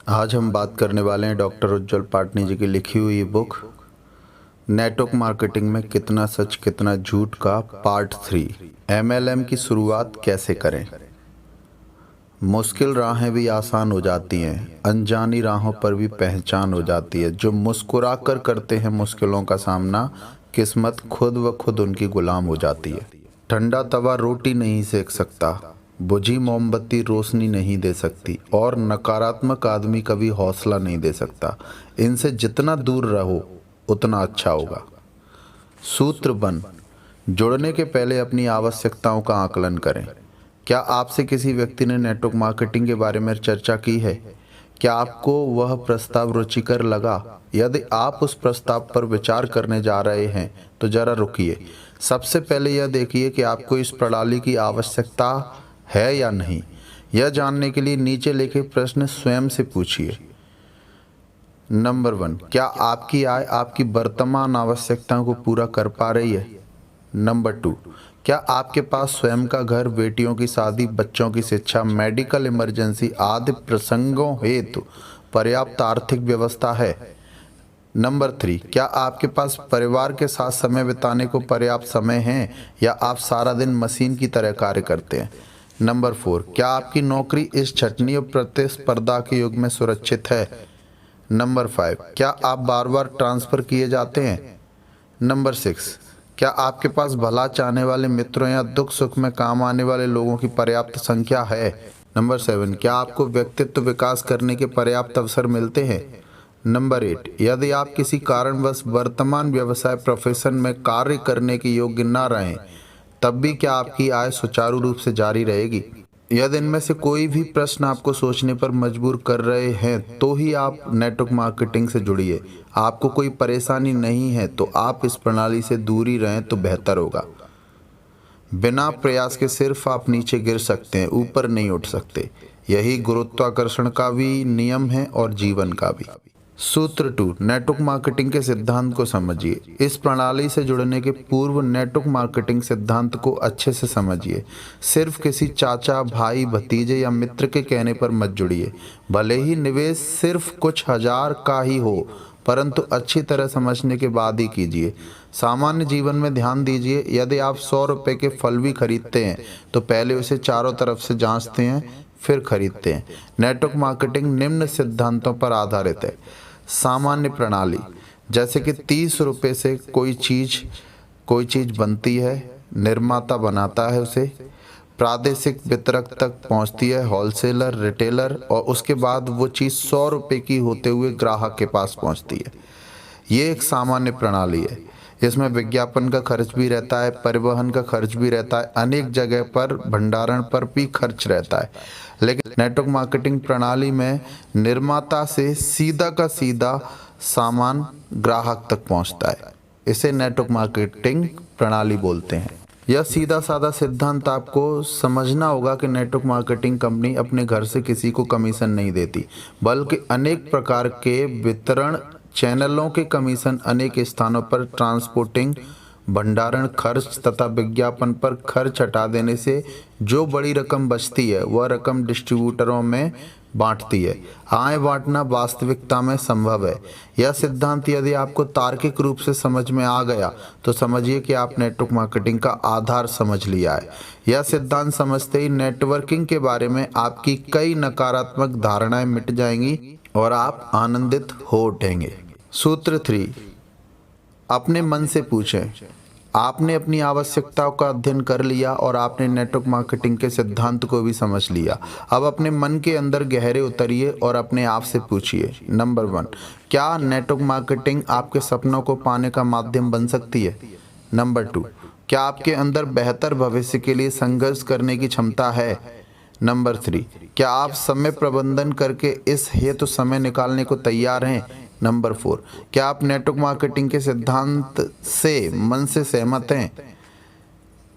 आज हम बात करने वाले हैं डॉक्टर उज्ज्वल पाटनी जी की लिखी हुई बुक नेटवर्क मार्केटिंग में कितना सच कितना झूठ का पार्ट 3। एमएलएम की शुरुआत कैसे करें। मुश्किल राहें भी आसान हो जाती हैं, अनजानी राहों पर भी पहचान हो जाती है। जो मुस्कुरा कर करते हैं मुश्किलों का सामना, किस्मत खुद व खुद उनकी गुलाम हो जाती है। ठंडा तवा रोटी नहीं सेक सकता, बुझी मोमबत्ती रोशनी नहीं दे सकती, और नकारात्मक आदमी कभी हौसला नहीं दे सकता। इनसे जितना दूर रहो उतना अच्छा होगा। सूत्र बन जुड़ने के पहले अपनी आवश्यकताओं का आकलन करें। क्या आपसे किसी व्यक्ति ने नेटवर्क मार्केटिंग के बारे में चर्चा की है? क्या आपको वह प्रस्ताव रुचिकर लगा? यदि आप उस प्रस्ताव पर विचार करने जा रहे हैं तो जरा रुकिए। सबसे पहले यह देखिए कि आपको इस प्रणाली की आवश्यकता है या नहीं। यह जानने के लिए नीचे लिखे प्रश्न स्वयं से पूछिए। नंबर 1, क्या आपकी आय आपकी वर्तमान आवश्यकताओं को पूरा कर पा रही है? नंबर 2, क्या आपके पास स्वयं का घर, बेटियों की शादी, बच्चों की शिक्षा, मेडिकल इमरजेंसी आदि प्रसंगों हेतु पर्याप्त आर्थिक व्यवस्था है? नंबर 3, क्या आपके पास परिवार के साथ समय बिताने को पर्याप्त समय है या आप सारा दिन मशीन की तरह कार्य करते हैं? नंबर 4, क्या आपकी नौकरी इस छटनी और प्रतिस्पर्धा के युग में सुरक्षित है? नंबर 5, क्या आप बार बार ट्रांसफ़र किए जाते हैं? नंबर 6, क्या आपके पास भला चाहने वाले मित्रों या दुख सुख में काम आने वाले लोगों की पर्याप्त संख्या है? नंबर 7, क्या आपको व्यक्तित्व विकास करने के पर्याप्त अवसर मिलते हैं? नंबर 8, यदि आप किसी कारणवश वर्तमान व्यवसाय प्रोफेशन में कार्य करने के योग्य न रहें, तब भी क्या आपकी आय सुचारू रूप से जारी रहेगी? यदि इनमें से कोई भी प्रश्न आपको सोचने पर मजबूर कर रहे हैं तो ही आप नेटवर्क मार्केटिंग से जुड़िए। आपको कोई परेशानी नहीं है तो आप इस प्रणाली से दूर ही रहें तो बेहतर होगा। बिना प्रयास के सिर्फ आप नीचे गिर सकते हैं, ऊपर नहीं उठ सकते। यही गुरुत्वाकर्षण का भी नियम है और जीवन का भी। सूत्र 2, नेटवर्क मार्केटिंग के सिद्धांत को समझिए। इस प्रणाली से जुड़ने के पूर्व नेटवर्क मार्केटिंग सिद्धांत को अच्छे से समझिए। सिर्फ किसी चाचा, भाई, भतीजे या मित्र के कहने पर मत जुड़िए। भले ही निवेश सिर्फ कुछ हजार का ही हो, परंतु अच्छी तरह समझने के बाद ही कीजिए। सामान्य जीवन में ध्यान दीजिए। यदि आप 100 रुपये के फल भी खरीदते हैं तो पहले उसे चारों तरफ से जांचते हैं, फिर खरीदते हैं। नेटवर्क मार्केटिंग निम्न सिद्धांतों पर आधारित है। सामान्य प्रणाली, जैसे कि 30 रुपये से कोई चीज़ बनती है, निर्माता बनाता है उसे, प्रादेशिक वितरक तक पहुंचती है, होलसेलर, रिटेलर, और उसके बाद वो चीज़ 100 रुपये की होते हुए ग्राहक के पास पहुंचती है। ये एक सामान्य प्रणाली है। इसमें विज्ञापन का खर्च भी रहता है, परिवहन का खर्च भी रहता है, अनेक जगह पर भंडारण पर भी खर्च रहता है। लेकिन नेटवर्क मार्केटिंग प्रणाली में निर्माता से सीधा का सीधा सामान ग्राहक तक पहुंचता है। इसे नेटवर्क मार्केटिंग प्रणाली बोलते हैं। यह सीधा साधा सिद्धांत आपको समझना होगा कि नेटवर्क मार्केटिंग कंपनी अपने घर से किसी को कमीशन नहीं देती, बल्कि अनेक प्रकार के वितरण चैनलों के कमीशन, अनेक स्थानों पर ट्रांसपोर्टिंग, भंडारण खर्च तथा विज्ञापन पर खर्च हटा देने से जो बड़ी रकम बचती है वह रकम डिस्ट्रीब्यूटरों में बांटती है। आय बांटना वास्तविकता में संभव है। यह सिद्धांत यदि आपको तार्किक रूप से समझ में आ गया तो समझिए कि आप नेटवर्क मार्केटिंग का आधार समझ लिया है। यह सिद्धांत समझते ही नेटवर्किंग के बारे में आपकी कई नकारात्मक धारणाएं मिट जाएंगी और आप आनंदित हो उठेंगे। सूत्र 3, अपने मन से पूछें। आपने अपनी आवश्यकताओं का अध्ययन कर लिया और आपने नेटवर्क मार्केटिंग के सिद्धांत को भी समझ लिया। अब अपने मन के अंदर गहरे उतरिए और अपने आप से पूछिए। नंबर 1, क्या नेटवर्क मार्केटिंग आपके सपनों को पाने का माध्यम बन सकती है? नंबर 2, क्या आपके अंदर बेहतर भविष्य के लिए संघर्ष करने की क्षमता है? नंबर 3, क्या आप समय प्रबंधन करके इस हेतु समय निकालने को तैयार हैं? नंबर 4, क्या आप नेटवर्क मार्केटिंग के सिद्धांत से मन से सहमत हैं?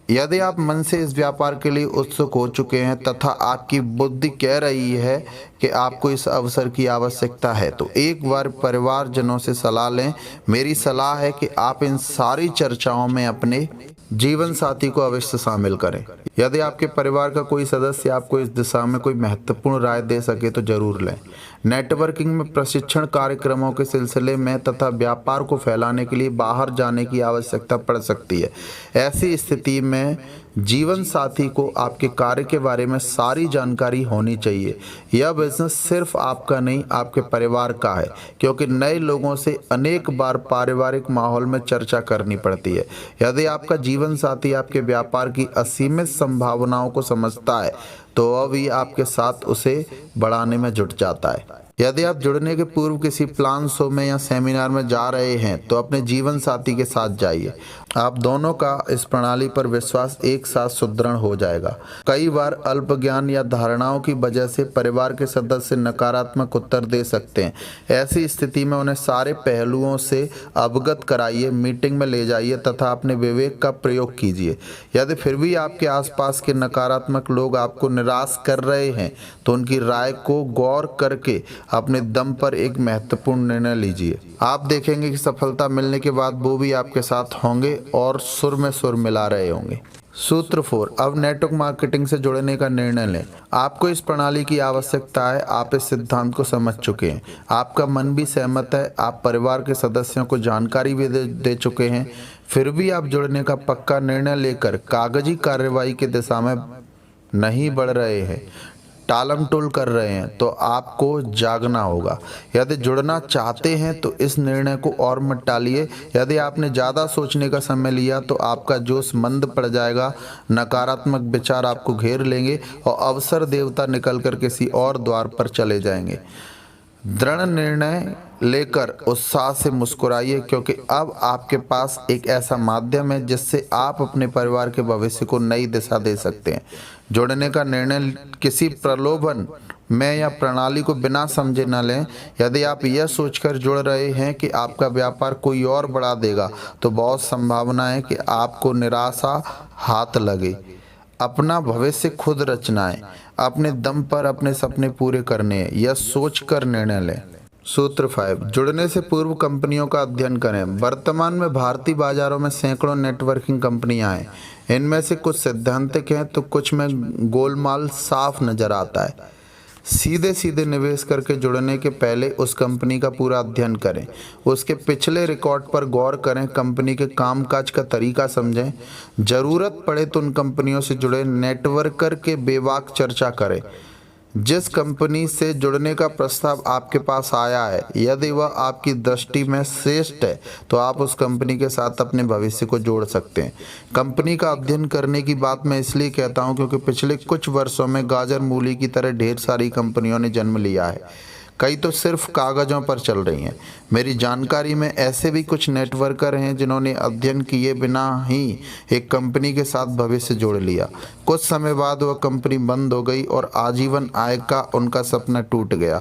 यदि आप मन से इस व्यापार के लिए उत्सुक हो चुके हैं तथा आपकी बुद्धि कह रही है कि आपको इस अवसर की आवश्यकता है, तो एक बार परिवारजनों से सलाह लें। मेरी सलाह है कि आप इन सारी चर्चाओं में अपने जीवन साथी को अवश्य शामिल करें। यदि आपके परिवार का कोई सदस्य आपको इस दिशा में कोई महत्वपूर्ण राय दे सके तो जरूर लें। नेटवर्किंग में प्रशिक्षण कार्यक्रमों के सिलसिले में तथा व्यापार को फैलाने के लिए बाहर जाने की आवश्यकता पड़ सकती है। ऐसी स्थिति में जीवन साथी को आपके कार्य के बारे में सारी जानकारी होनी चाहिए। यह बिजनेस सिर्फ आपका नहीं, आपके परिवार का है, क्योंकि नए लोगों से अनेक बार पारिवारिक माहौल में चर्चा करनी पड़ती है। यदि आपका जीवन साथी आपके व्यापार की असीमित संभावनाओं को समझता है तो वह भी आपके साथ उसे बढ़ाने में जुट जाता है। यदि आप जुड़ने के पूर्व किसी प्लान शो में या सेमिनार में जा रहे हैं तो अपने जीवन साथी के साथ जाइए। आप दोनों का इस प्रणाली पर विश्वास एक साथ सुदृढ़ हो जाएगा। कई बार अल्प ज्ञान या धारणाओं की वजह से परिवार के सदस्य नकारात्मक उत्तर दे सकते हैं। ऐसी स्थिति में उन्हें सारे पहलुओं से अवगत कराइए, मीटिंग में ले जाइए तथा अपने विवेक का प्रयोग कीजिए। यदि फिर भी आपके आसपास के नकारात्मक लोग आपको निराश कर रहे हैं तो उनकी राय को गौर करके अपने दम पर एक महत्वपूर्ण निर्णय लीजिए। आप देखेंगे कि सफलता मिलने के बाद वो भी आपके साथ होंगे और सुर में सुर मिला रहे होंगे। सूत्र 4, अब नेटवर्क मार्केटिंग से जुड़ने का निर्णय लें। आपको इस प्रणाली की आवश्यकता है। आप इस सिद्धांत को समझ चुके हैं, आपका मन भी सहमत है, आप परिवार के सदस्यों को जानकारी भी दे चुके हैं, फिर भी आप जुड़ने का पक्का निर्णय लेकर कागजी कार्रवाई की दिशा में नहीं बढ़ रहे हैं, टालम टोल कर रहे हैं, तो आपको जागना होगा। यदि जुड़ना चाहते हैं तो इस निर्णय को और मत टालिए। यदि आपने ज़्यादा सोचने का समय लिया तो आपका जोश मंद पड़ जाएगा, नकारात्मक विचार आपको घेर लेंगे और अवसर देवता निकलकर किसी और द्वार पर चले जाएंगे। दृढ़ निर्णय लेकर उत्साह से मुस्कुराइए, क्योंकि अब आपके पास एक ऐसा माध्यम है जिससे आप अपने परिवार के भविष्य को नई दिशा दे सकते हैं। जुड़ने का निर्णय किसी प्रलोभन में या प्रणाली को बिना समझे न लें। यदि आप यह सोचकर जुड़ रहे हैं कि आपका व्यापार कोई और बढ़ा देगा तो बहुत संभावना है कि आपको निराशा हाथ लगे। अपना भविष्य खुद रचना है, अपने दम पर अपने सपने पूरे करने हैं, यह सोचकर निर्णय लें। सूत्र 5, जुड़ने से पूर्व कंपनियों का अध्ययन करें। वर्तमान में भारतीय बाजारों में सैकड़ों नेटवर्किंग कंपनियां हैं। इनमें से कुछ सैद्धांतिक हैं तो कुछ में गोलमाल साफ नजर आता है। सीधे सीधे निवेश करके जुड़ने के पहले उस कंपनी का पूरा अध्ययन करें, उसके पिछले रिकॉर्ड पर गौर करें, कंपनी के कामकाज का तरीका समझें। ज़रूरत पड़े तो उन कंपनियों से जुड़े नेटवर्कर के बेबाक चर्चा करें। जिस कंपनी से जुड़ने का प्रस्ताव आपके पास आया है, यदि वह आपकी दृष्टि में श्रेष्ठ है तो आप उस कंपनी के साथ अपने भविष्य को जोड़ सकते हैं। कंपनी का अध्ययन करने की बात मैं इसलिए कहता हूं क्योंकि पिछले कुछ वर्षों में गाजर मूली की तरह ढेर सारी कंपनियों ने जन्म लिया है। कई तो सिर्फ कागज़ों पर चल रही हैं। मेरी जानकारी में ऐसे भी कुछ नेटवर्कर हैं जिन्होंने अध्ययन किए बिना ही एक कंपनी के साथ भविष्य जोड़ लिया। कुछ समय बाद वह कंपनी बंद हो गई और आजीवन आय का उनका सपना टूट गया।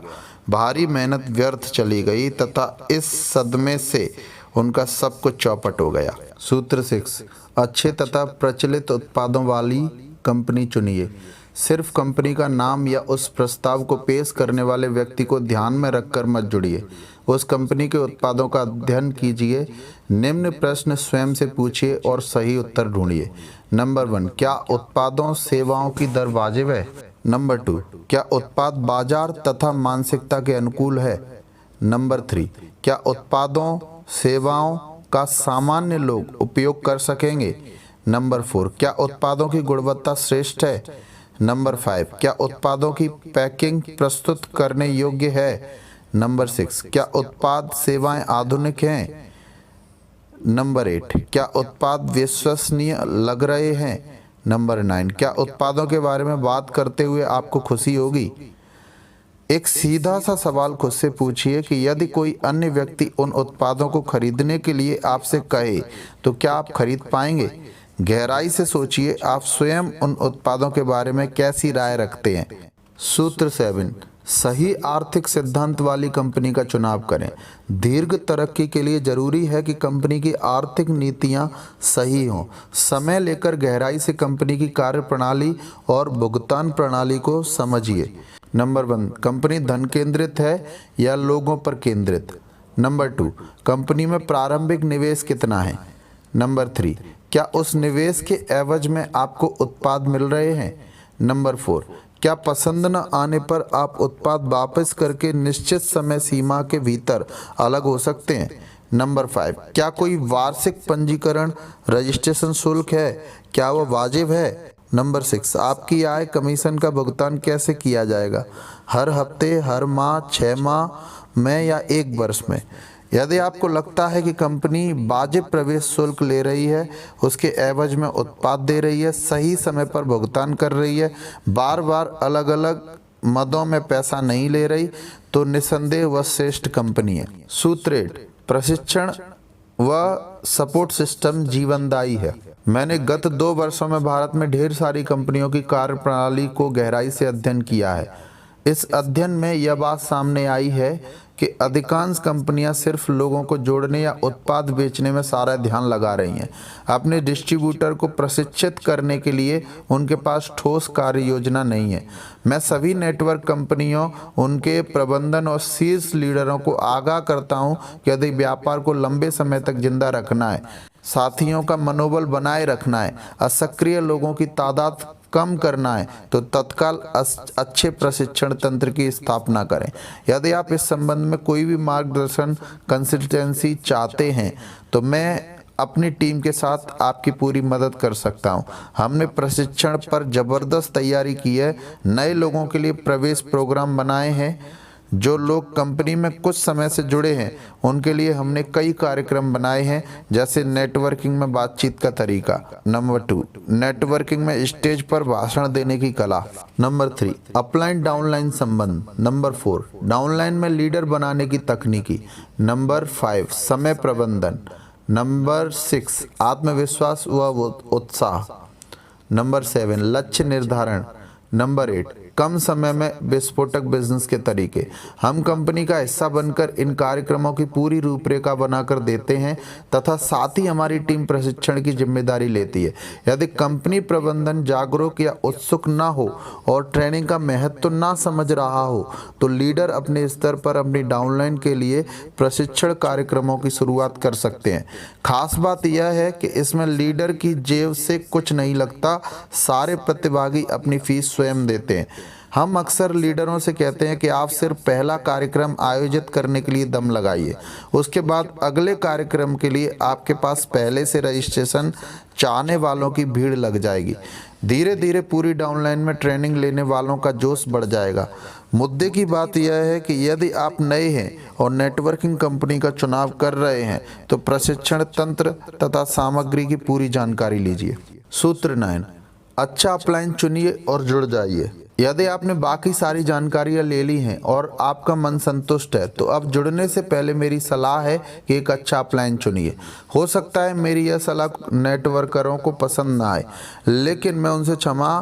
भारी मेहनत व्यर्थ चली गई तथा इस सदमे से उनका सब कुछ चौपट हो गया। सूत्र 6, अच्छे तथा प्रचलित उत्पादों वाली कंपनी चुनिए। सिर्फ कंपनी का नाम या उस प्रस्ताव को पेश करने वाले व्यक्ति को ध्यान में रखकर मत जुड़िए। उस कंपनी के उत्पादों का अध्ययन कीजिए। निम्न प्रश्न स्वयं से पूछिए और सही उत्तर ढूंढिए। नंबर 1, क्या उत्पादों सेवाओं की दर वाजिब है? नंबर 2, क्या उत्पाद बाजार तथा मानसिकता के अनुकूल है? नंबर 3, क्या उत्पादों सेवाओं का सामान्य लोग उपयोग कर सकेंगे? नंबर 4, क्या उत्पादों की गुणवत्ता श्रेष्ठ है? नंबर 5, क्या उत्पादों की पैकिंग प्रस्तुत करने योग्य है? नंबर 6, क्या उत्पाद सेवाएं आधुनिक हैं? नंबर 8, क्या उत्पाद विश्वसनीय लग रहे हैं? नंबर 9, क्या उत्पादों के बारे में बात करते हुए आपको खुशी होगी? एक सीधा सा सवाल खुद से पूछिए कि यदि कोई अन्य व्यक्ति उन उत्पादों को खरीदने के लिए आपसे कहे तो क्या आप खरीद पाएंगे? गहराई से सोचिए, आप स्वयं उन उत्पादों के बारे में कैसी राय रखते हैं। सूत्र 7, सही आर्थिक सिद्धांत वाली कंपनी का चुनाव करें। दीर्घ तरक्की के लिए जरूरी है कि कंपनी की आर्थिक नीतियां सही हों। समय लेकर गहराई से कंपनी की कार्यप्रणाली और भुगतान प्रणाली को समझिए। नंबर 1, कंपनी धन केंद्रित है या लोगों पर केंद्रित? नंबर 2, कंपनी में प्रारंभिक निवेश कितना है? नंबर 3, क्या उस निवेश के एवज में आपको उत्पाद मिल रहे हैं? नंबर 4, क्या पसंद न आने पर आप उत्पाद वापस करके निश्चित समय सीमा के भीतर अलग हो सकते हैं? नंबर 5, क्या कोई वार्षिक पंजीकरण रजिस्ट्रेशन शुल्क है? क्या वह वाजिब है? नंबर 6, आपकी आय कमीशन का भुगतान कैसे किया जाएगा? हर हफ्ते, हर माह, 6 माह में या 1 वर्ष में? यदि आपको लगता है कि कंपनी वाजिब प्रवेश शुल्क ले रही है, उसके एवज में उत्पाद दे रही है, सही समय पर भुगतान कर रही है, बार बार अलग अलग मदों में पैसा नहीं ले रही, तो निस्संदेह वह श्रेष्ठ कंपनी है। सूत्र 8, प्रशिक्षण व सपोर्ट सिस्टम जीवनदायी है। मैंने गत 2 वर्षों में भारत में ढेर सारी कंपनियों की कार्यप्रणाली को गहराई से अध्ययन किया है। इस अध्ययन में यह बात सामने आई है कि अधिकांश कंपनियां सिर्फ लोगों को जोड़ने या उत्पाद बेचने में सारा ध्यान लगा रही हैं। अपने डिस्ट्रीब्यूटर को प्रशिक्षित करने के लिए उनके पास ठोस कार्य योजना नहीं है। मैं सभी नेटवर्क कंपनियों, उनके प्रबंधन और शीर्ष लीडरों को आगाह करता हूं कि यदि व्यापार को लंबे समय तक जिंदा रखना है, साथियों का मनोबल बनाए रखना है, असक्रिय लोगों की तादाद कम करना है, तो तत्काल अच्छे प्रशिक्षण तंत्र की स्थापना करें। यदि आप इस संबंध में कोई भी मार्गदर्शन कंसल्टेंसी चाहते हैं तो मैं अपनी टीम के साथ आपकी पूरी मदद कर सकता हूं। हमने प्रशिक्षण पर जबरदस्त तैयारी की है, नए लोगों के लिए प्रवेश प्रोग्राम बनाए हैं। जो लोग कंपनी में कुछ समय से जुड़े हैं उनके लिए हमने कई कार्यक्रम बनाए हैं, जैसे नेटवर्किंग में बातचीत का तरीका। नंबर 2, नेटवर्किंग में स्टेज पर भाषण देने की कला। नंबर 3, अपलाइन डाउनलाइन संबंध। नंबर 4, डाउनलाइन में लीडर बनाने की तकनीकी। नंबर 5, समय प्रबंधन। नंबर 6, आत्मविश्वास व उत्साह। नंबर 7, लक्ष्य निर्धारण। नंबर 8, कम समय में विस्फोटक बिजनेस के तरीके। हम कंपनी का हिस्सा बनकर इन कार्यक्रमों की पूरी रूपरेखा बनाकर देते हैं तथा साथ ही हमारी टीम प्रशिक्षण की जिम्मेदारी लेती है। यदि कंपनी प्रबंधन जागरूक या उत्सुक ना हो और ट्रेनिंग का महत्व ना समझ रहा हो तो लीडर अपने स्तर पर अपनी डाउनलाइन के लिए प्रशिक्षण कार्यक्रमों की शुरुआत कर सकते हैं। खास बात यह है कि इसमें लीडर की जेब से कुछ नहीं लगता, सारे प्रतिभागी अपनी फीस स्वयं देते हैं। हम अक्सर लीडरों से कहते हैं कि आप सिर्फ पहला कार्यक्रम आयोजित करने के लिए दम लगाइए, उसके बाद अगले कार्यक्रम के लिए आपके पास पहले से रजिस्ट्रेशन चाहने वालों की भीड़ लग जाएगी। धीरे धीरे पूरी डाउनलाइन में ट्रेनिंग लेने वालों का जोश बढ़ जाएगा। मुद्दे की बात यह है कि यदि आप नए हैं और नेटवर्किंग कंपनी का चुनाव कर रहे हैं तो प्रशिक्षण तंत्र तथा सामग्री की पूरी जानकारी लीजिए। सूत्र 9, अच्छा अपलाइन चुनिए और जुड़ जाइए। यदि आपने बाकी सारी जानकारियां ले ली हैं और आपका मन संतुष्ट है तो अब जुड़ने से पहले मेरी सलाह है कि एक अच्छा अपलाइन चुनिए। हो सकता है मेरी यह सलाह नेटवर्करों को पसंद ना आए, लेकिन मैं उनसे क्षमा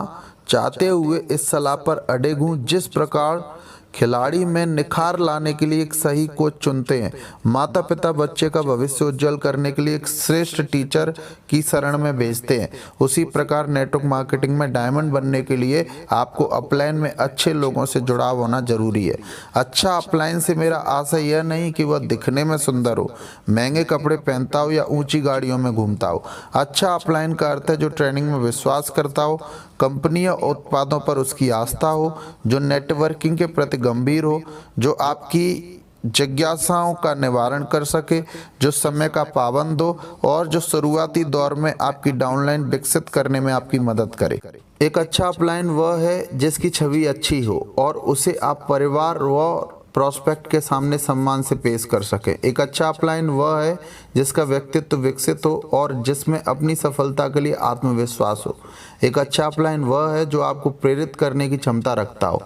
चाहते हुए इस सलाह पर अड़िग हूँ। जिस प्रकार खिलाड़ी में निखार लाने के लिए एक सही कोच चुनते हैं, माता पिता बच्चे का भविष्य उज्जवल करने के लिए एक श्रेष्ठ टीचर की शरण में भेजते हैं, उसी प्रकार नेटवर्क मार्केटिंग में डायमंड बनने के लिए आपको अपलाइन में अच्छे लोगों से जुड़ाव होना जरूरी है। अच्छा अपलाइन से मेरा आशा यह नहीं कि वह दिखने में सुंदर हो, महंगे कपड़े पहनता हो या ऊंची गाड़ियों में घूमता हो। अच्छा अपलाइन का अर्थ है जो ट्रेनिंग में विश्वास करता हो, कंपनी और उत्पादों पर उसकी आस्था हो, जो नेटवर्किंग के प्रति गंभीर हो, जो आपकी जिज्ञासाओं का निवारण कर सके, जो समय का पाबंद हो और जो शुरुआती दौर में आपकी डाउनलाइन विकसित करने में आपकी मदद करे। एक अच्छा अपलाइन वह है जिसकी छवि अच्छी हो और उसे आप परिवार व प्रोस्पेक्ट के सामने सम्मान से पेश कर सके। एक अच्छा अपलाइन वह है जिसका व्यक्तित्व विकसित हो और जिसमें अपनी सफलता के लिए आत्मविश्वास हो। एक अच्छा अपलाइन वह है जो आपको प्रेरित करने की क्षमता रखता हो।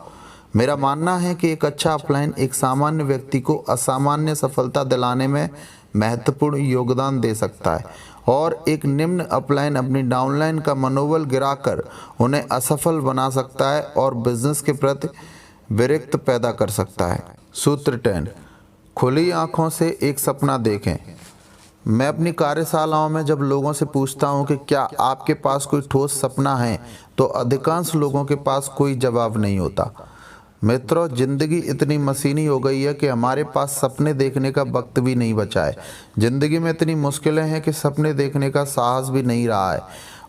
मेरा मानना है कि एक अच्छा अपलाइन एक सामान्य व्यक्ति को असामान्य सफलता दिलाने में महत्वपूर्ण योगदान दे सकता है और एक निम्न अपलाइन अपनी डाउनलाइन का मनोबल गिराकर उन्हें असफल बना सकता है और बिजनेस के प्रति विरक्त पैदा कर सकता है। सूत्र 10, खुली आंखों से एक सपना देखें। मैं अपनी कार्यशालाओं में जब लोगों से पूछता हूं कि क्या आपके पास कोई ठोस सपना है तो अधिकांश लोगों के पास कोई जवाब नहीं होता। मित्रों, जिंदगी इतनी मशीनी हो गई है कि हमारे पास सपने देखने का वक्त भी नहीं बचा है। जिंदगी में इतनी मुश्किलें हैं कि सपने देखने का साहस भी नहीं रहा है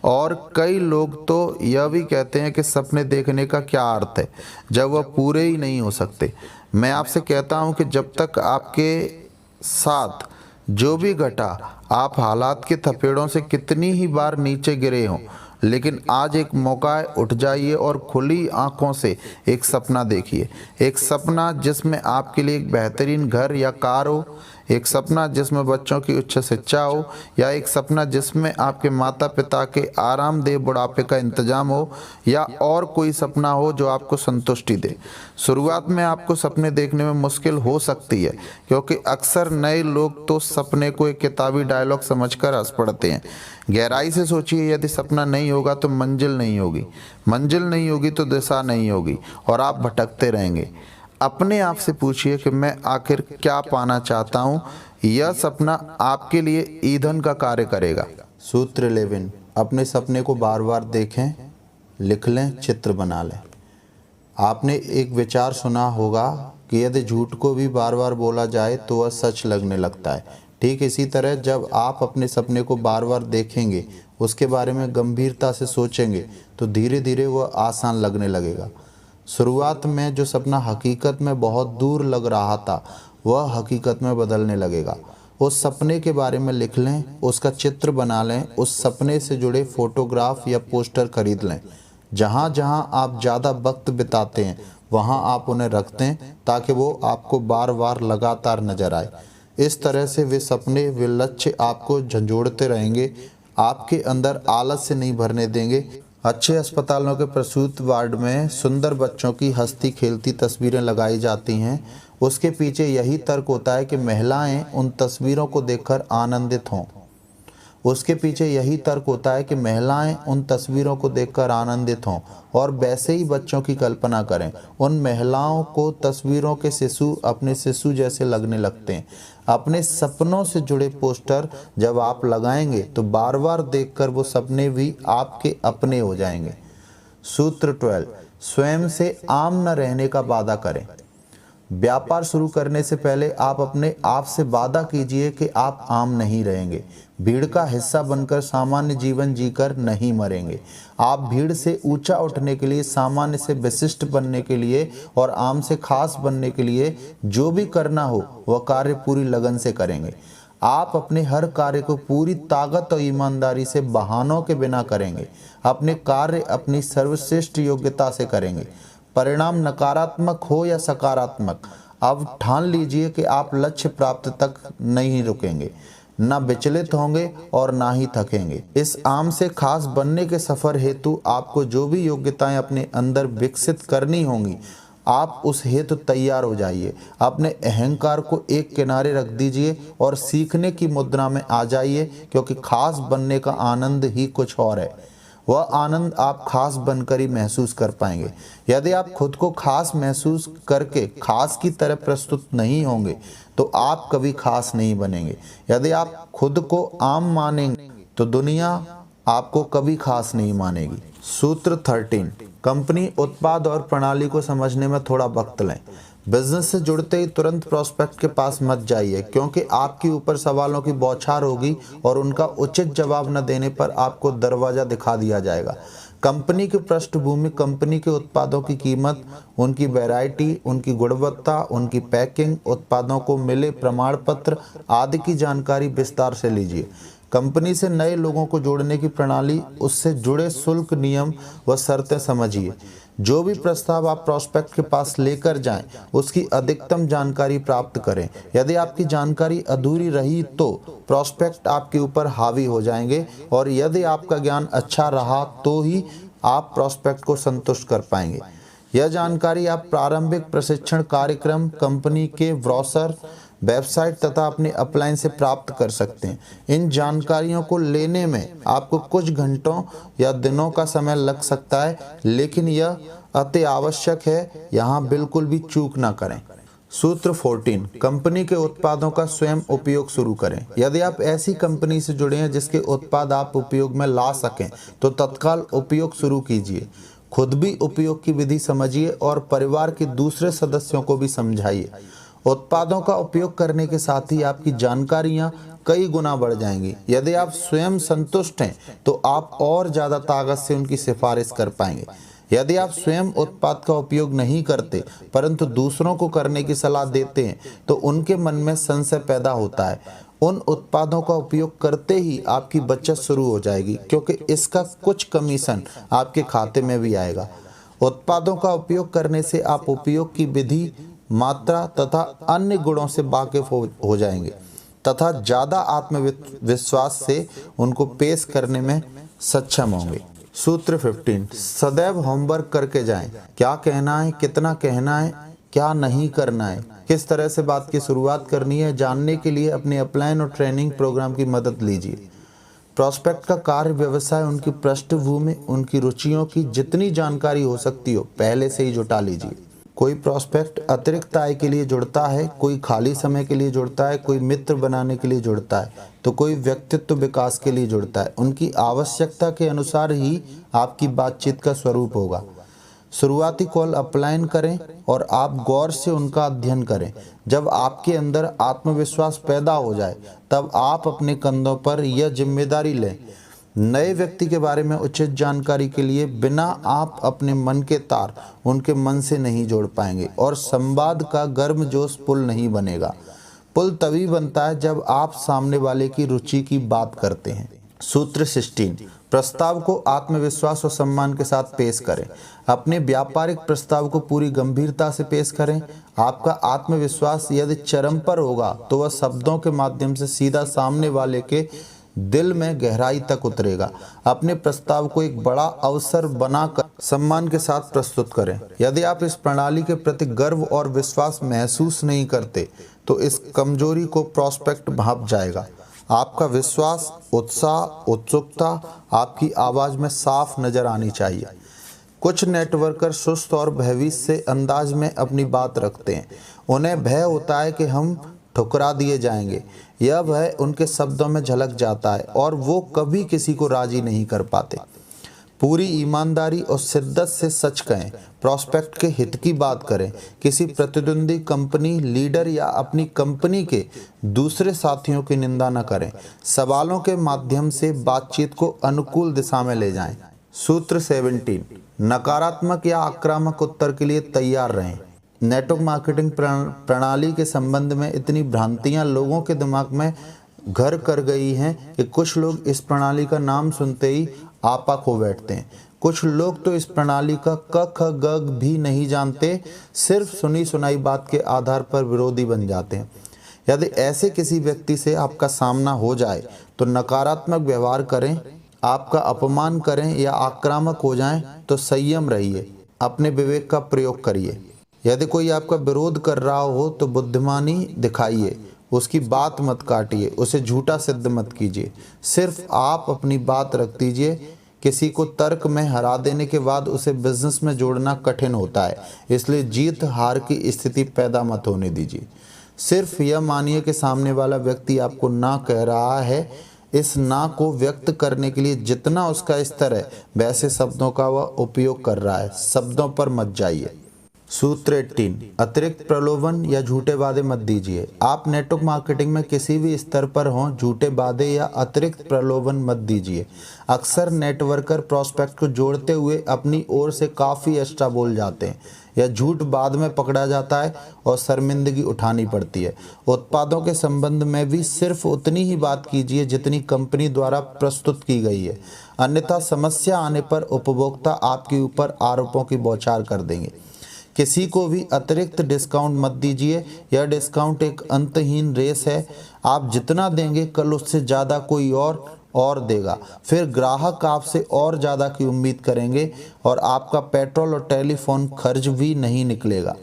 और कई लोग तो यह भी कहते हैं कि सपने देखने का क्या अर्थ है जब वह पूरे ही नहीं हो सकते। मैं आपसे कहता हूं कि जब तक आपके साथ जो भी घटा, आप हालात के थपेड़ों से कितनी ही बार नीचे गिरे हों, लेकिन आज एक मौका है, उठ जाइए और खुली आंखों से एक सपना देखिए। एक सपना जिसमें आपके लिए एक बेहतरीन घर या कार हो, एक सपना जिसमें बच्चों की उच्च शिक्षा हो, या एक सपना जिसमें आपके माता पिता के आरामदेह बुढ़ापे का इंतजाम हो, या और कोई सपना हो जो आपको संतुष्टि दे। शुरुआत में आपको सपने देखने में मुश्किल हो सकती है, क्योंकि अक्सर नए लोग तो सपने को एक किताबी डायलॉग समझकर हंस पड़ते हैं। गहराई से सोचिए, यदि सपना नहीं होगा तो मंजिल नहीं होगी, मंजिल नहीं होगी तो दिशा नहीं होगी, और आप भटकते रहेंगे। अपने आप से पूछिए कि मैं आखिर क्या पाना चाहता हूँ। यह सपना आपके लिए ईंधन का कार्य करेगा। सूत्र 11, अपने सपने को बार बार देखें, लिख लें, चित्र बना लें। आपने एक विचार सुना होगा कि यदि झूठ को भी बार बार बोला जाए तो वह सच लगने लगता है। ठीक इसी तरह जब आप अपने सपने को बार बार देखेंगे, उसके बारे में गंभीरता से सोचेंगे, तो धीरे धीरे वह आसान लगने लगेगा। शुरुआत में जो सपना हकीकत में बहुत दूर लग रहा था, वह हकीकत में बदलने लगेगा। उस सपने के बारे में लिख लें, उसका चित्र बना लें, उस सपने से जुड़े फोटोग्राफ या पोस्टर खरीद लें। जहाँ जहाँ आप ज़्यादा वक्त बिताते हैं वहाँ आप उन्हें रख दें, ताकि वो आपको बार बार लगातार नजर आए। इस तरह से वे सपने, वे लक्ष्य आपको झंझोड़ते रहेंगे, आपके अंदर आलस से नहीं भरने देंगे। अच्छे अस्पतालों के प्रसूति वार्ड में सुंदर बच्चों की हंसती खेलती तस्वीरें लगाई जाती हैं। उसके पीछे यही तर्क होता है कि महिलाएं उन तस्वीरों को देखकर आनंदित हों। उसके पीछे यही तर्क होता है कि महिलाएं उन तस्वीरों को देखकर आनंदित हों, और वैसे ही बच्चों की कल्पना करें। उन महिलाओं को तस्वीरों के शिशु अपने शिशु जैसे लगने लगते हैं। अपने सपनों से जुड़े पोस्टर जब आप लगाएंगे तो बार बार देखकर वो सपने भी आपके अपने हो जाएंगे। सूत्र 12, स्वयं से आम न रहने का वादा करें। व्यापार शुरू करने से पहले आप अपने आप से वादा कीजिए कि आप आम नहीं रहेंगे। भीड़ का हिस्सा बनकर सामान्य जीवन जीकर नहीं मरेंगे। आप भीड़ से ऊंचा उठने के लिए, सामान्य से विशिष्ट बनने के लिए और आम से खास बनने के लिए जो भी करना हो वह कार्य पूरी लगन से करेंगे। आप अपने हर कार्य को पूरी ताकत और ईमानदारी से बहानों के बिना करेंगे। अपने कार्य अपनी सर्वश्रेष्ठ योग्यता से करेंगे। परिणाम नकारात्मक हो या सकारात्मक, अब ठान लीजिए कि आप लक्ष्य प्राप्त तक नहीं रुकेंगे, ना विचलित होंगे और ना ही थकेंगे। इस आम से खास बनने के सफर हेतु आपको जो भी योग्यताएं अपने अंदर विकसित करनी होंगी, आप उस हेतु तैयार हो जाइए। अपने अहंकार को एक किनारे रख दीजिए और सीखने की मुद्रा में आ जाइए, क्योंकि खास बनने का आनंद ही कुछ और है। वह आनंद आप खास बनकर ही महसूस कर पाएंगे। यदि आप खुद को खास महसूस करके खास की तरह प्रस्तुत नहीं होंगे तो आप कभी खास नहीं बनेंगे। यदि आप खुद को आम मानेंगे तो दुनिया आपको कभी खास नहीं मानेगी। सूत्र 13, कंपनी, उत्पाद और प्रणाली को समझने में थोड़ा वक्त लें। बिजनेस से जुड़ते ही तुरंत प्रोस्पेक्ट के पास मत जाइए, क्योंकि आपके ऊपर सवालों की बौछार होगी और उनका उचित जवाब न देने पर आपको दरवाजा दिखा दिया जाएगा। कंपनी की पृष्ठभूमि, कंपनी के उत्पादों की कीमत, उनकी वैरायटी, उनकी गुणवत्ता, उनकी पैकिंग, उत्पादों को मिले प्रमाण पत्र आदि की जानकारी विस्तार से लीजिए। कंपनी से नए लोगों को जोड़ने की प्रणाली, उससे जुड़े शुल्क, नियम व शर्तें समझिए। जो भी प्रस्ताव आप प्रोस्पेक्ट के पास लेकर जाएं, उसकी अधिकतम जानकारी प्राप्त करें। यदि आपकी जानकारी अधूरी रही तो प्रोस्पेक्ट आपके ऊपर हावी हो जाएंगे, और यदि आपका ज्ञान अच्छा रहा तो ही आप प्रोस्पेक्ट को संतुष्ट कर पाएंगे। यह जानकारी आप प्रारंभिक प्रशिक्षण कार्यक्रम, कंपनी के ब्रोशर, वेबसाइट तथा अपने अपलाइन से प्राप्त कर सकते हैं। इन जानकारियों को लेने में आपको कुछ घंटों या दिनों का समय लग सकता है, लेकिन यह अति आवश्यक है। यहाँ बिल्कुल भी चूक ना करें। सूत्र 14, कंपनी के उत्पादों का स्वयं उपयोग शुरू करें। यदि आप ऐसी कंपनी से जुड़े हैं जिसके उत्पाद आप उपयोग में ला सकें तो तत्काल उपयोग शुरू कीजिए। खुद भी उपयोग की विधि समझिए और परिवार के दूसरे सदस्यों को भी समझाइए। उत्पादों का उपयोग करने के साथ ही आपकी जानकारियां कई गुना बढ़ जाएंगी। यदि आप स्वयं संतुष्ट हैं तो आप और ज़्यादा ताकत से उनकी सिफारिश कर पाएंगे। यदि आप स्वयं उत्पाद का उपयोग नहीं करते परंतु दूसरों को करने की सलाह देते हैं तो उनके मन में संशय पैदा होता है। उन उत्पादों का उपयोग करते ही आपकी बचत शुरू हो जाएगी, क्योंकि इसका कुछ कमीशन आपके खाते में भी आएगा। उत्पादों का उपयोग करने से आप उपयोग की विधि, मात्रा तथा अन्य गुणों से वाकिफ हो जाएंगे तथा ज़्यादा आत्मविश्वास से उनको पेश करने में सक्षम होंगे। सूत्र 15, सदैव होमवर्क करके जाएं। क्या कहना है, कितना कहना है, क्या नहीं करना है, किस तरह से बात की शुरुआत करनी है, जानने के लिए अपने अपलाइन और ट्रेनिंग प्रोग्राम की मदद लीजिए। प्रॉस्पेक्ट का कार्य व्यवसाय, उनकी पृष्ठभूमि, उनकी रुचियों की जितनी जानकारी हो सकती हो पहले से ही जुटा लीजिए। कोई प्रॉस्पेक्ट अतिरिक्त आय के लिए जुड़ता है, कोई खाली समय के लिए जुड़ता है, कोई मित्र बनाने के लिए जुड़ता है, तो कोई व्यक्तित्व विकास के लिए जुड़ता है। उनकी आवश्यकता के अनुसार ही आपकी बातचीत का स्वरूप होगा। शुरुआती कॉल अपलाइन करें और आप गौर से उनका अध्ययन करें। जब आपके अंदर आत्मविश्वास पैदा हो जाए तब आप अपने कंधों पर यह जिम्मेदारी लें। नए व्यक्ति के बारे में उचित जानकारी के लिए बिना आप अपने मन के तार उनके मन से नहीं जोड़ पाएंगे और संवाद का गर्मजोश पुल नहीं बनेगा। पुल तभी बनता है जब आप सामने वाले की रुचि की बात करते हैं। सूत्र 16, प्रस्ताव को आत्मविश्वास और सम्मान के साथ पेश करें। अपने व्यापारिक प्रस्ताव को पूरी गंभीरता से पेश करें। आपका आत्मविश्वास यदि चरम पर होगा तो वह शब्दों के माध्यम से सीधा सामने वाले के दिल में गहराई तक उतरेगा। अपने प्रस्ताव को एक बड़ा अवसर बनाकर सम्मान के साथ प्रस्तुत करें। यदि आप इस प्रणाली के प्रति गर्व और विश्वास महसूस नहीं करते तो इस कमजोरी को प्रॉस्पेक्ट भांप जाएगा। आपका विश्वास, उत्साह, उत्सुकता आपकी आवाज़ में साफ नजर आनी चाहिए। कुछ नेटवर्कर सुस्त और भयभीत से अंदाज में अपनी बात रखते हैं। उन्हें भय होता है कि हम ठुकरा दिए जाएंगे। यह भय उनके शब्दों में झलक जाता है और वो कभी किसी को राजी नहीं कर पाते। पूरी ईमानदारी और शिद्दत से सच कहें। प्रॉस्पेक्ट के हित की बात करें। किसी प्रतिद्वंदी कंपनी, लीडर या अपनी कंपनी के दूसरे साथियों की निंदा न करें। सवालों के माध्यम से बातचीत को अनुकूल दिशा में ले जाएं। सूत्र 17, नकारात्मक या आक्रामक उत्तर के लिए तैयार रहें। नेटवर्क मार्केटिंग प्रणाली के संबंध में इतनी भ्रांतियां लोगों के दिमाग में घर कर गई हैं कि कुछ लोग इस प्रणाली का नाम सुनते ही आपा खो बैठते हैं। कुछ लोग तो इस प्रणाली का क ख ग भी नहीं जानते, सिर्फ सुनी सुनाई बात के आधार पर विरोधी बन जाते हैं। यदि ऐसे किसी व्यक्ति से आपका सामना हो जाए तो नकारात्मक व्यवहार करें, आपका अपमान करें या आक्रामक हो जाएं तो संयम रहिए, अपने विवेक का प्रयोग करिए। यदि कोई आपका विरोध कर रहा हो तो बुद्धिमानी दिखाइए, उसकी बात मत काटिए, उसे झूठा सिद्ध मत कीजिए। सिर्फ आप अपनी बात रख दीजिए। किसी को तर्क में हरा देने के बाद उसे बिजनेस में जोड़ना कठिन होता है, इसलिए जीत हार की स्थिति पैदा मत होने दीजिए। सिर्फ यह मानिए कि सामने वाला व्यक्ति आपको ना कह रहा है। इस ना को व्यक्त करने के लिए जितना उसका स्तर है वैसे शब्दों का वह उपयोग कर रहा है। शब्दों पर मत जाइए। सूत्र 18, अतिरिक्त प्रलोभन या झूठे वादे मत दीजिए। आप नेटवर्क मार्केटिंग में किसी भी स्तर पर हों, झूठे वादे या अतिरिक्त प्रलोभन मत दीजिए। अक्सर नेटवर्कर प्रॉस्पेक्ट को जोड़ते हुए अपनी ओर से काफ़ी एक्स्ट्रा बोल जाते हैं या झूठ बाद में पकड़ा जाता है और शर्मिंदगी उठानी पड़ती है। उत्पादों के संबंध में भी सिर्फ उतनी ही बात कीजिए जितनी कंपनी द्वारा प्रस्तुत की गई है, अन्यथा समस्या आने पर उपभोक्ता आपके ऊपर आरोपों की बौछार कर देंगे। किसी को भी अतिरिक्त डिस्काउंट मत दीजिए। यह डिस्काउंट एक अंतहीन रेस है। आप जितना देंगे कल उससे ज़्यादा कोई और देगा, फिर ग्राहक आपसे और ज़्यादा की उम्मीद करेंगे और आपका पेट्रोल और टेलीफोन खर्च भी नहीं निकलेगा।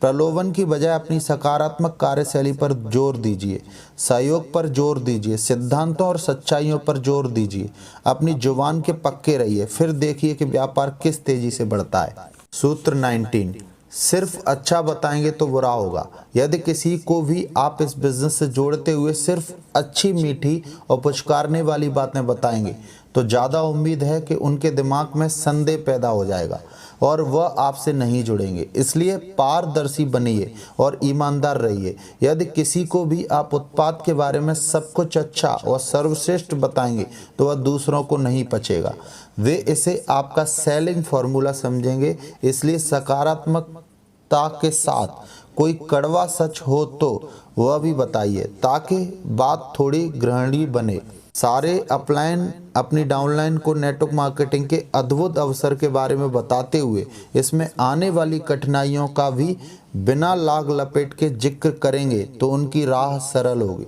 प्रलोभन की बजाय अपनी सकारात्मक कार्यशैली पर जोर दीजिए, सहयोग पर जोर दीजिए, सिद्धांतों और सच्चाइयों पर जोर दीजिए। अपनी जुबान के पक्के रहिए, फिर देखिए कि व्यापार किस तेजी से बढ़ता है। सूत्र 19, सिर्फ अच्छा बताएंगे तो बुरा होगा। यदि किसी को भी आप इस बिजनेस से जोड़ते हुए सिर्फ अच्छी, मीठी और पुचकारने वाली बातें बताएंगे तो ज़्यादा उम्मीद है कि उनके दिमाग में संदेह पैदा हो जाएगा और वह आपसे नहीं जुड़ेंगे। इसलिए पारदर्शी बनिए और ईमानदार रहिए। यदि किसी को भी आप उत्पाद के बारे में सब कुछ अच्छा और सर्वश्रेष्ठ बताएंगे तो वह दूसरों को नहीं पचेगा। वे इसे आपका सेलिंग फॉर्मूला समझेंगे। इसलिए सकारात्मकता के साथ कोई कड़वा सच हो तो वह भी बताइए ताकि बात थोड़ी ग्रहणीय बने। सारे अपलाइन अपनी डाउनलाइन को नेटवर्क मार्केटिंग के अद्भुत अवसर के बारे में बताते हुए इसमें आने वाली कठिनाइयों का भी बिना लाग लपेट के जिक्र करेंगे तो उनकी राह सरल होगी।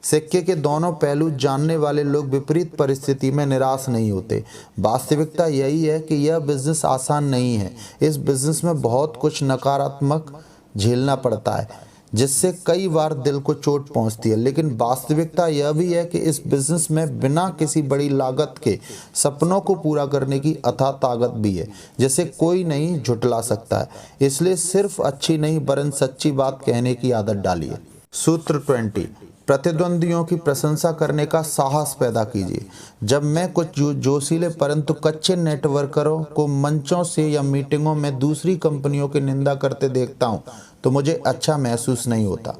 सिक्के के दोनों पहलू जानने वाले लोग विपरीत परिस्थिति में निराश नहीं होते। वास्तविकता यही है कि यह बिजनेस आसान नहीं है। इस बिजनेस में बहुत कुछ नकारात्मक झेलना पड़ता है जिससे कई बार दिल को चोट पहुंचती है। लेकिन वास्तविकता यह भी है कि इस बिजनेस में बिना किसी बड़ी लागत के सपनों को पूरा करने की अथाह ताकत भी है जिसे कोई नहीं झुठला सकता है। इसलिए सिर्फ अच्छी नहीं वरन सच्ची बात कहने की आदत डालिए। सूत्र 20, प्रतिद्वंदियों की प्रशंसा करने का साहस पैदा कीजिए। जब मैं कुछ जोशीले परंतु कच्चे नेटवर्करों को मंचों से या मीटिंगों में दूसरी कंपनियों की निंदा करते देखता हूं तो मुझे अच्छा महसूस नहीं होता।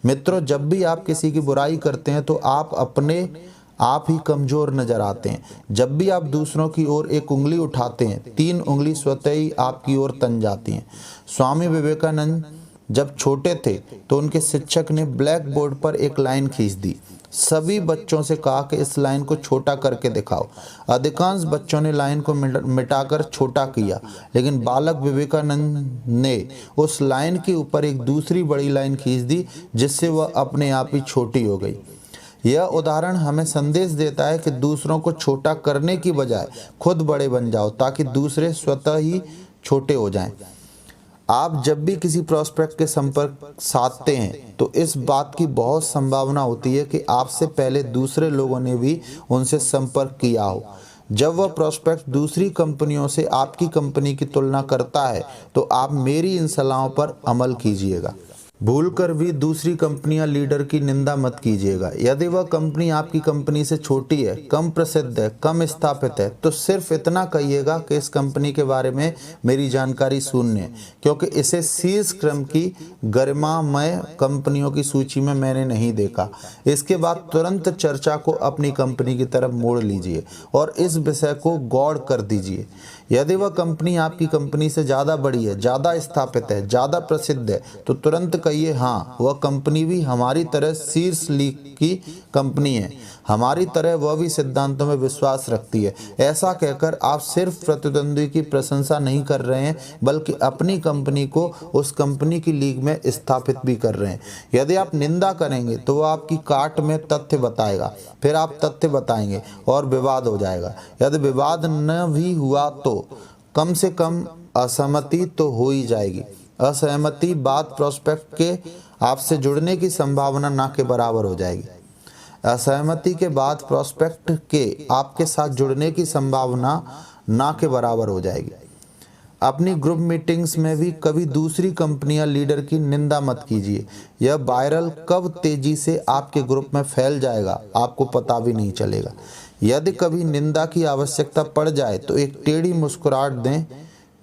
मित्रों, जब भी आप किसी की बुराई करते हैं तो आप अपने आप ही कमज़ोर नज़र आते हैं। जब भी आप दूसरों की ओर एक उंगली उठाते हैं 3 उंगली स्वतः ही आपकी ओर तन जाती हैं। स्वामी विवेकानंद जब छोटे थे तो उनके शिक्षक ने ब्लैक बोर्ड पर एक लाइन खींच दी। सभी बच्चों से कहा कि इस लाइन को छोटा करके दिखाओ। अधिकांश बच्चों ने लाइन को मिटाकर छोटा किया, लेकिन बालक विवेकानंद ने उस लाइन के ऊपर एक दूसरी बड़ी लाइन खींच दी जिससे वह अपने आप ही छोटी हो गई। यह उदाहरण हमें संदेश देता है कि दूसरों को छोटा करने की बजाय खुद बड़े बन जाओ ताकि दूसरे स्वतः ही छोटे हो जाएं। आप जब भी किसी प्रोस्पेक्ट के संपर्क साधते हैं तो इस बात की बहुत संभावना होती है कि आपसे पहले दूसरे लोगों ने भी उनसे संपर्क किया हो। जब वह प्रोस्पेक्ट दूसरी कंपनियों से आपकी कंपनी की तुलना करता है तो आप मेरी इन सलाहों पर अमल कीजिएगा। भूलकर भी दूसरी कंपनियां लीडर की निंदा मत कीजिएगा। यदि वह कंपनी आपकी कंपनी से छोटी है, कम प्रसिद्ध है, कम स्थापित है तो सिर्फ इतना कहिएगा कि इस कंपनी के बारे में मेरी जानकारी शून्य है, क्योंकि इसे शीर्ष क्रम की गरिमामय कंपनियों की सूची में मैंने नहीं देखा। इसके बाद तुरंत चर्चा को अपनी कंपनी की तरफ मोड़ लीजिए और इस विषय को गौड़ कर दीजिए। यदि वह कंपनी आपकी कंपनी से ज़्यादा बड़ी है, ज़्यादा स्थापित है, ज़्यादा प्रसिद्ध है तो तुरंत कहिए हाँ, वह कंपनी भी हमारी तरह शीर्ष लीग की कंपनी है। हमारी तरह वह भी सिद्धांतों में विश्वास रखती है। ऐसा कहकर आप सिर्फ प्रतिद्वंदी की प्रशंसा नहीं कर रहे हैं बल्कि अपनी कंपनी को उस कंपनी की लीग में स्थापित भी कर रहे हैं। यदि आप निंदा करेंगे तो वह आपकी काट में तथ्य बताएगा, फिर आप तथ्य बताएंगे और विवाद हो जाएगा। यदि विवाद न भी हुआ तो कम से कम असहमति तो हो ही जाएगी। असहमति बात प्रोस्पेक्ट के आपसे जुड़ने की संभावना ना के बराबर हो जाएगी। असहमति के बाद प्रोस्पेक्ट के आपके साथ जुड़ने की संभावना ना के बराबर हो जाएगी। अपनी ग्रुप मीटिंग्स में भी कभी दूसरी कंपनियां लीडर की निंदा मत कीजिए। यह वायरल कब तेजी से आपके ग्रुप में फैल जाएगा आपको पता भी नहीं चलेगा। यदि कभी निंदा की आवश्यकता पड़ जाए तो एक टेढ़ी मुस्कुराहट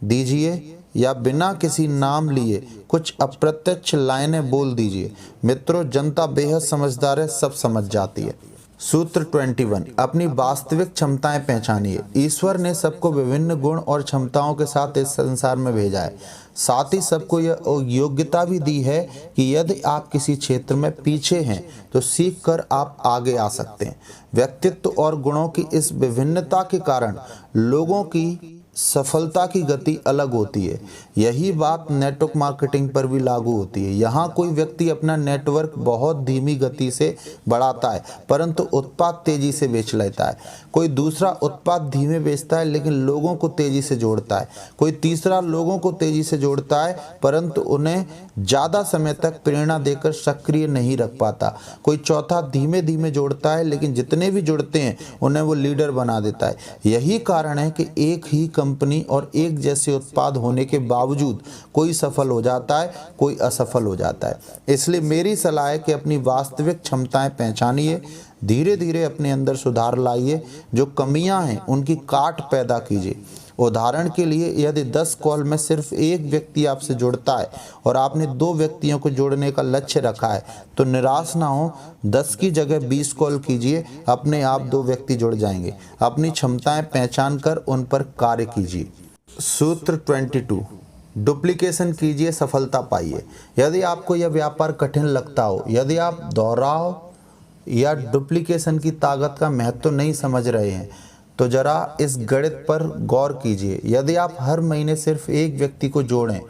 दीजिए या बिना किसी नाम लिए कुछ अप्रत्यक्ष लाइनें बोल दीजिए। मित्रों, जनता बेहद समझदार है, सब समझ जाती है। सूत्र 21, अपनी वास्तविक क्षमताएं पहचानिए। ईश्वर ने सबको विभिन्न गुण और क्षमताओं के साथ इस संसार में भेजा है। साथ ही सबको यह योग्यता भी दी है कि यदि आप किसी क्षेत्र में पीछे हैं तो सीख कर आप आगे आ सकते हैं। व्यक्तित्व और गुणों की इस विभिन्नता के कारण लोगों की सफलता की गति अलग होती है। यही बात नेटवर्क मार्केटिंग पर भी लागू होती है। यहाँ कोई व्यक्ति अपना नेटवर्क बहुत धीमी गति से बढ़ाता है परंतु उत्पाद तेजी से बेच लेता है। कोई दूसरा उत्पाद धीमे बेचता है लेकिन लोगों को तेजी से जोड़ता है। कोई तीसरा लोगों को तेजी से जोड़ता है परंतु उन्हें ज़्यादा समय तक प्रेरणा देकर सक्रिय नहीं रख पाता। कोई चौथा धीमे धीमे जोड़ता है लेकिन जितने भी जुड़ते हैं उन्हें वो लीडर बना देता है। यही कारण है कि एक ही कंपनी और एक जैसे उत्पाद होने के बावजूद कोई सफल हो जाता है, कोई असफल हो जाता है। इसलिए मेरी सलाह है कि अपनी वास्तविक क्षमताएं पहचानिए, धीरे धीरे अपने अंदर सुधार लाइए, जो कमियां हैं उनकी काट पैदा कीजिए। उदाहरण के लिए, यदि 10 कॉल में सिर्फ एक व्यक्ति आपसे जुड़ता है और आपने 2 व्यक्तियों को जोड़ने का लक्ष्य रखा है, तो निराश ना हो, 10 की जगह 20 कॉल कीजिए, अपने आप 2 व्यक्ति जुड़ जाएंगे। अपनी क्षमताएं पहचान कर उन पर कार्य कीजिए। सूत्र 22, डुप्लीकेशन कीजिए, सफलता पाइए। यदि आपको यह व्यापार कठिन लगता हो, यदि आप दोहराव या डुप्लीकेशन की ताकत का महत्व नहीं समझ रहे हैं, तो जरा इस गणित पर गौर कीजिए। यदि आप हर महीने सिर्फ एक व्यक्ति को जोड़ें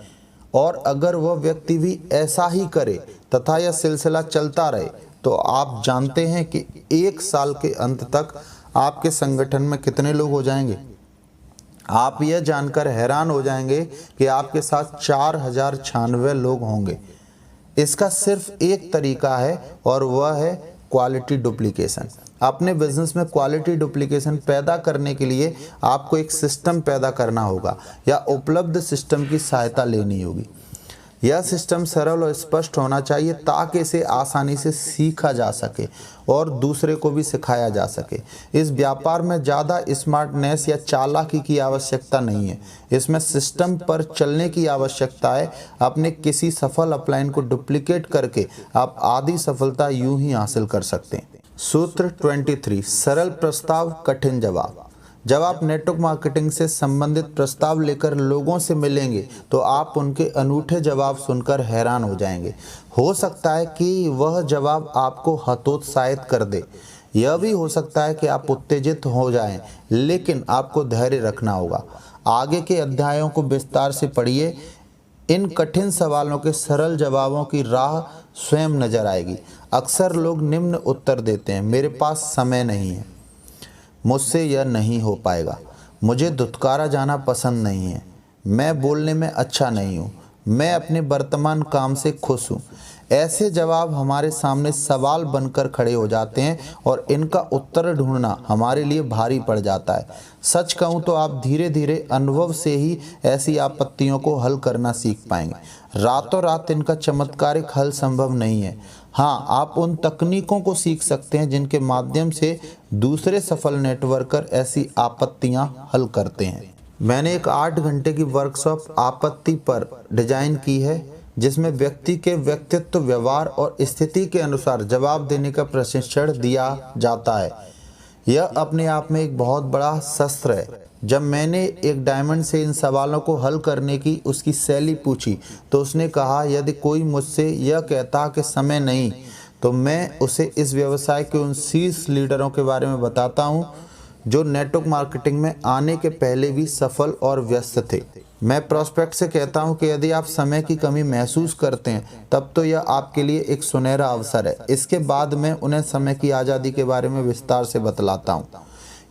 और अगर वह व्यक्ति भी ऐसा ही करे तथा यह सिलसिला चलता रहे, तो आप जानते हैं कि 1 साल के अंत तक आपके संगठन में कितने लोग हो जाएंगे। आप यह जानकर हैरान हो जाएंगे कि आपके साथ 4096 लोग होंगे। इसका सिर्फ एक तरीका है और वह है क्वालिटी डुप्लीकेशन। अपने बिजनेस में क्वालिटी डुप्लीकेशन पैदा करने के लिए आपको एक सिस्टम पैदा करना होगा या उपलब्ध सिस्टम की सहायता लेनी होगी। यह सिस्टम सरल और स्पष्ट होना चाहिए ताकि इसे आसानी से सीखा जा सके और दूसरे को भी सिखाया जा सके। इस व्यापार में ज़्यादा स्मार्टनेस या चालाकी की आवश्यकता नहीं है, इसमें सिस्टम पर चलने की आवश्यकता है। अपने किसी सफल अपलाइन को डुप्लीकेट करके आप आधी सफलता यूं ही हासिल कर सकते हैं। सूत्र 23, सरल प्रस्ताव, कठिन जवाब। जब आप नेटवर्क मार्केटिंग से संबंधित प्रस्ताव लेकर लोगों से मिलेंगे तो आप उनके अनूठे जवाब सुनकर हैरान हो जाएंगे। हो सकता है कि वह जवाब आपको हतोत्साहित कर दे, यह भी हो सकता है कि आप उत्तेजित हो जाएं, लेकिन आपको धैर्य रखना होगा। आगे के अध्यायों को विस्तार से पढ़िए। इन कठिन सवालों के सरल जवाबों की राह स्वयं नजर आएगी। अक्सर लोग निम्न उत्तर देते हैं, मेरे पास समय नहीं है, मुझसे यह नहीं हो पाएगा, मुझे धुतकारा जाना पसंद नहीं है, मैं बोलने में अच्छा नहीं हूँ, मैं अपने वर्तमान काम से खुश हूँ। ऐसे जवाब हमारे सामने सवाल बनकर खड़े हो जाते हैं और इनका उत्तर ढूंढना हमारे लिए भारी पड़ जाता है। सच कहूँ तो आप धीरे धीरे अनुभव से ही ऐसी आपत्तियों को हल करना सीख पाएंगे। रातों रात इनका चमत्कारिक हल संभव नहीं है। हाँ, आप उन तकनीकों को सीख सकते हैं जिनके माध्यम से दूसरे सफल नेटवर्कर ऐसी आपत्तियां हल करते हैं। मैंने एक 8 घंटे की वर्कशॉप आपत्ति पर डिजाइन की है, जिसमें व्यक्ति के व्यक्तित्व, व्यवहार और स्थिति के अनुसार जवाब देने का प्रशिक्षण दिया जाता है। यह अपने आप में एक बहुत बड़ा शस्त्र है। जब मैंने एक डायमंड से इन सवालों को हल करने की उसकी शैली पूछी तो उसने कहा, यदि कोई मुझसे यह कहता कि समय नहीं, तो मैं उसे इस व्यवसाय के उन शीर्ष लीडरों के बारे में बताता हूँ जो नेटवर्क मार्केटिंग में आने के पहले भी सफल और व्यस्त थे। मैं प्रोस्पेक्ट से कहता हूं कि यदि आप समय की कमी महसूस करते हैं तब तो यह आपके लिए एक सुनहरा अवसर है। इसके बाद मैं उन्हें समय की आज़ादी के बारे में विस्तार से बतलाता हूं।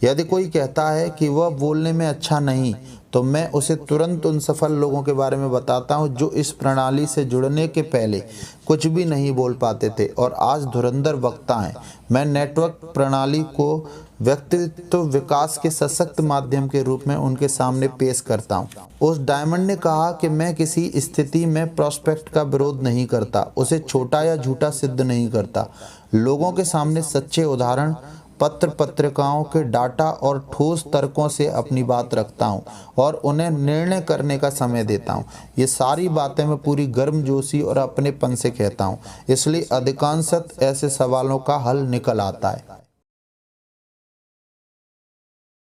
यदि कोई कहता है कि वह बोलने में अच्छा नहीं, तो मैं उसे तुरंत उन सफल लोगों के बारे में बताता हूं जो इस प्रणाली से जुड़ने के पहले कुछ भी नहीं बोल पाते थे और आज धुरंधर वक्ता हैं। मैं नेटवर्क प्रणाली को व्यक्तित्व विकास के सशक्त माध्यम के रूप में उनके सामने पेश करता हूं। उस डायमंड ने कहा कि मैं किसी स्थिति में प्रोस्पेक्ट का विरोध नहीं करता, उसे छोटा या झूठा सिद्ध नहीं करता। लोगों के सामने सच्चे उदाहरण, पत्र पत्रिकाओं के डाटा और ठोस तर्कों से अपनी बात रखता हूं और उन्हें निर्णय करने का समय देता हूं। ये सारी बातें मैं पूरी गर्मजोशी और अपनेपन से कहता हूं, इसलिए अधिकांशतः ऐसे सवालों का हल निकल आता है।